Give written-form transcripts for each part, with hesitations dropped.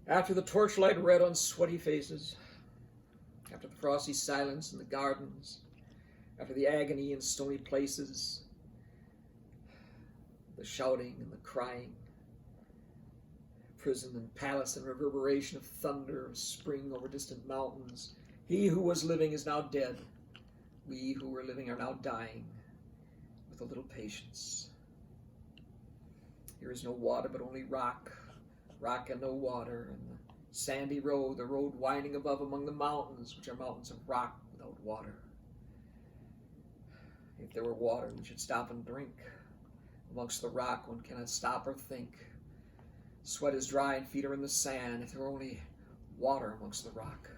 After the torchlight red on sweaty faces, after the frosty silence in the gardens, after the agony in stony places, the shouting and the crying, prison and palace and reverberation of thunder of spring over distant mountains, he who was living is now dead. We who were living are now dying with a little patience. Here is no water but only rock, rock and no water, and the sandy road, the road winding above among the mountains, which are mountains of rock without water. If there were water, we should stop and drink. Amongst the rock, one cannot stop or think. Sweat is dry and feet are in the sand. If there were only water amongst the rock.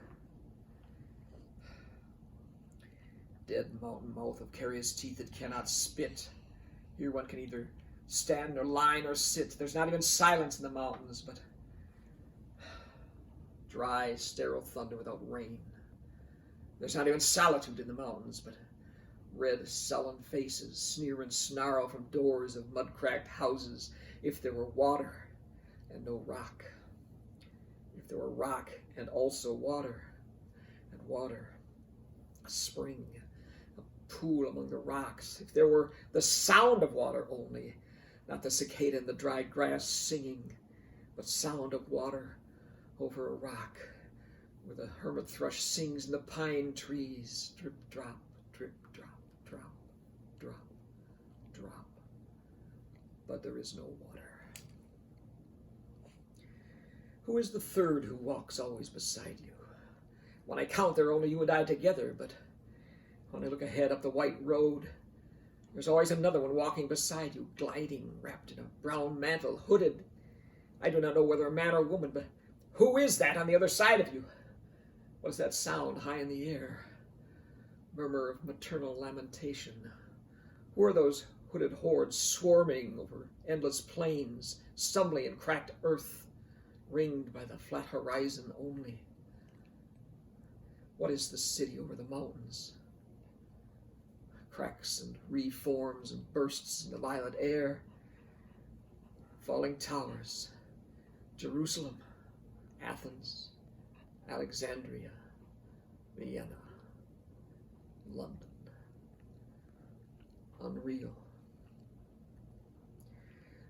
Dead mountain mouth of carious teeth that cannot spit. Here one can either stand or lie or sit. There's not even silence in the mountains, but dry, sterile thunder without rain. There's not even solitude in the mountains, but red, sullen faces sneer and snarl from doors of mud-cracked houses. If there were water and no rock. If there were rock and also water, and water, a spring, a pool among the rocks. If there were the sound of water only, not the cicada and the dry grass singing, but sound of water over a rock, where the hermit thrush sings in the pine trees, drip, drop, drip, drop, drop, drop, drop. But there is no water. Who is the third who walks always beside you? When I count, there are only you and I together, but when I look ahead up the white road, there's always another one walking beside you, gliding, wrapped in a brown mantle, hooded. I do not know whether a man or woman, but who is that on the other side of you? What is that sound high in the air? Murmur of maternal lamentation. Who are those hooded hordes swarming over endless plains, stumbling in cracked earth, ringed by the flat horizon only? What is the city over the mountains? Cracks and reforms and bursts in the violet air. Falling towers. Jerusalem, Athens, Alexandria, Vienna, London. Unreal.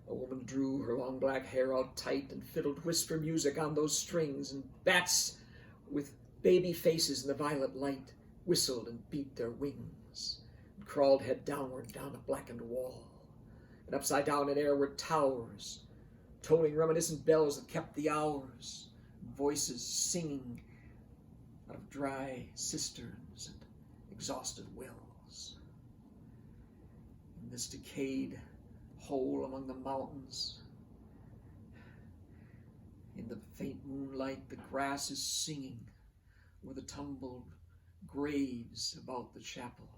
A woman drew her long black hair out tight and fiddled whisper music on those strings, and bats with baby faces in the violet light whistled and beat their wings, and crawled head downward down a blackened wall. And upside down in air were towers, tolling reminiscent bells that kept the hours, voices singing out of dry cisterns and exhausted wells. In this decayed hole among the mountains, in the faint moonlight, the grass is singing where the tumbled graves about the chapel.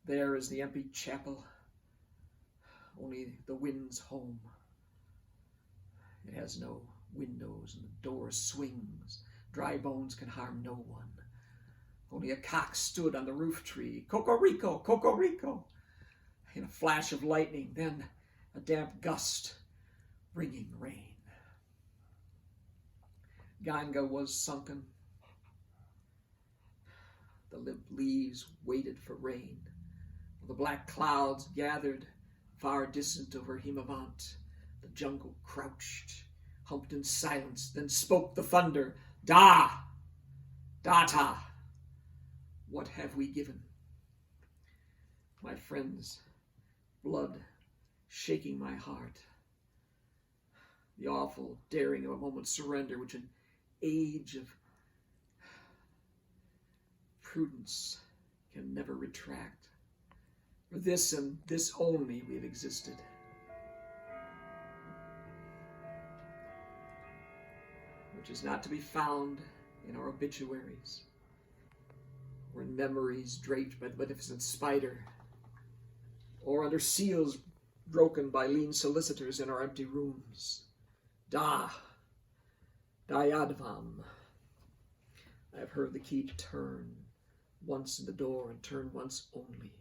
There is the empty chapel, only the wind's home. It has no windows and the door swings. Dry bones can harm no one. Only a cock stood on the roof tree. Cocorico, cocorico. In a flash of lightning, then a damp gust bringing rain. Ganga was sunken. The limp leaves waited for rain. The black clouds gathered far distant over Himavant. The jungle crouched, humped in silence, then spoke the thunder. Da! Data! What have we given? My friends, blood shaking my heart. The awful daring of a moment's surrender, which an age of prudence can never retract. For this and this only we have existed. Which is not to be found in our obituaries, or in memories draped by the beneficent spider, or under seals broken by lean solicitors in our empty rooms. Dayadvam. I have heard the key turn once in the door and turn once only.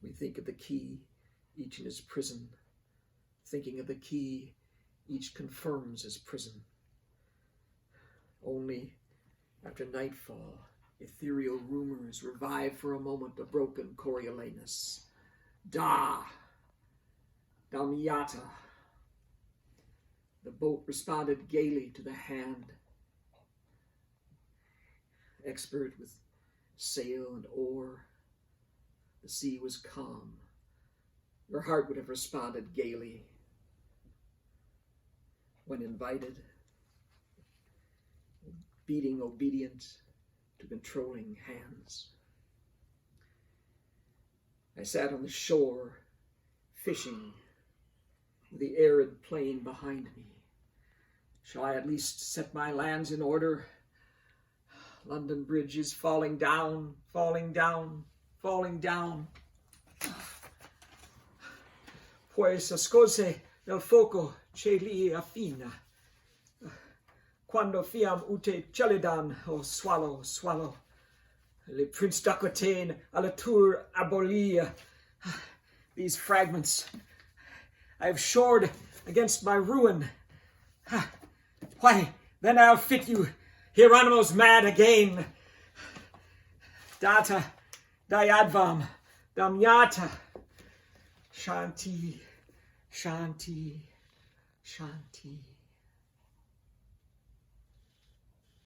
We think of the key, each in his prison, thinking of the key, Each confirms his prison. Only after nightfall, ethereal rumors revive for a moment a broken Coriolanus. Damiata. The boat responded gaily to the hand. Expert with sail and oar, the sea was calm. Your heart would have responded gaily when invited, beating obedient to controlling hands. I sat on the shore, fishing, with the arid plain behind me. Shall I at least set my lands in order? London Bridge is falling down, falling down, falling down. Pues ascose nel foco che li affina. Quando ute celedan, oh swallow, swallow. Le Prince d'Aquitaine à la tour abolie. These fragments I have shored against my ruin. Why, then I'll fit you, Hieronymo's mad again. Data, diadvam, damyata. Shanti, shanti, shanti.